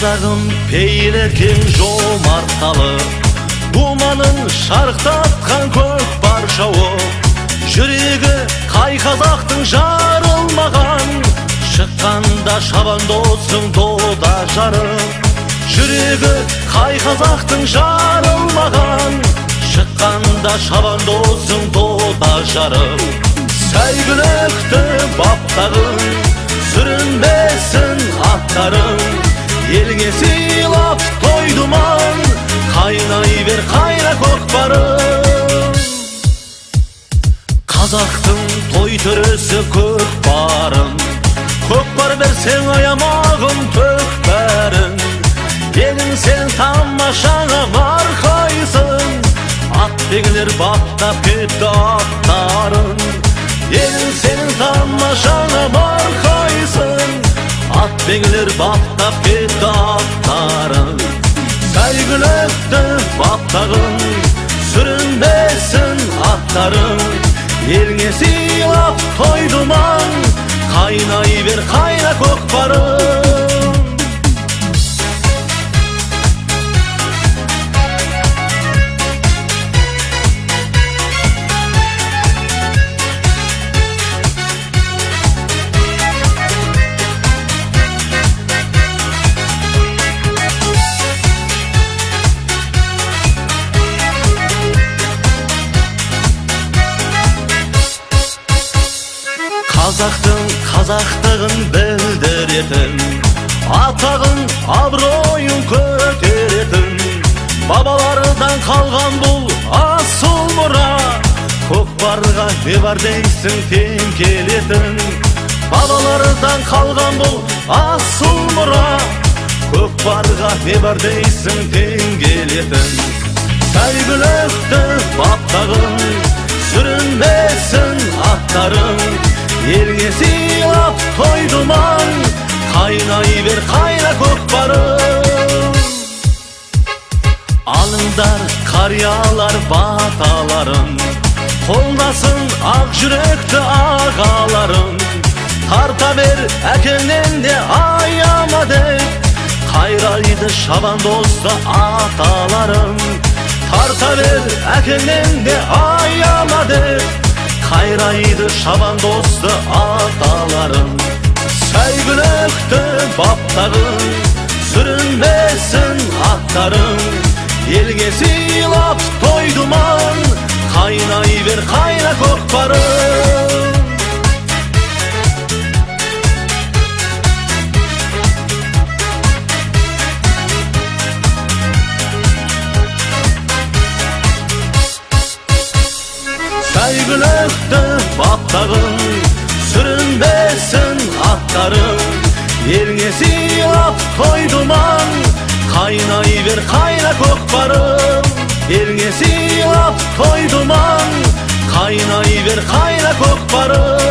Қазағым пейілеткен жомартталы, думанын шарықтатқан көк бар шауып, жүрегі қай қазақтың жарылмаған, шыққанда шабандозсың дода жарып. Жүрегі қай қазақтың жарылмаған, шыққанда шабандозсың дода жарып. Сәйгүлікті баптағын, сүрінбесін аттарың, елге сыйлап той думан, қайнай бер қайра көкпарың. Қазақтың той төресі көкпарын, көкпар берсең аямағын төкпәрін. Елің сен тамашаңа марқайсың, атбегілер баптап кетті аттарын. Елің сен тамашаңа марқайсың, атбегілер баптап кетті аттарын. Сәйгүлікті баптағын, сүрінбесін аттарың, еліңе сыйлап той думан, қайнай бер қайра көкпарың. Қазақтың қазақтығын білдіретін, атағын абыройын көтеретін, бабалардан қалған бұл асыл мұра. Көкпарға не бар дейсің тең келетін, бабалардан қалған бұл асыл мұра. Көкпарға не бар дейсің тең келетін. Сәйгүлікті баптағын, сүрінбесін аттарың, еліңе сыйлап той думан, қайнай бер қайра көкпарың. Алыңдар қариялар баталарын, қолдасын ақ жүректі ағаларын. Тарта бер әкеңнен де аяма деп, қайрайды шабандозды аталарын. Тарта бер әкеңнен де аяма деп, қайрайды шабандозды аталарын. Сәйгүлікті баптағын, сүрінбесін аттарың, елге сыйлап той думан, қайнай бер қайра көкпарың. Сәйгүлікті баптағын, сүрінбесін аттарың, еліңе сыйлап той думан, қайнай бер қайра көкпарың. Еліңе сыйлап той думан, қайнай бер қайра көкпарың.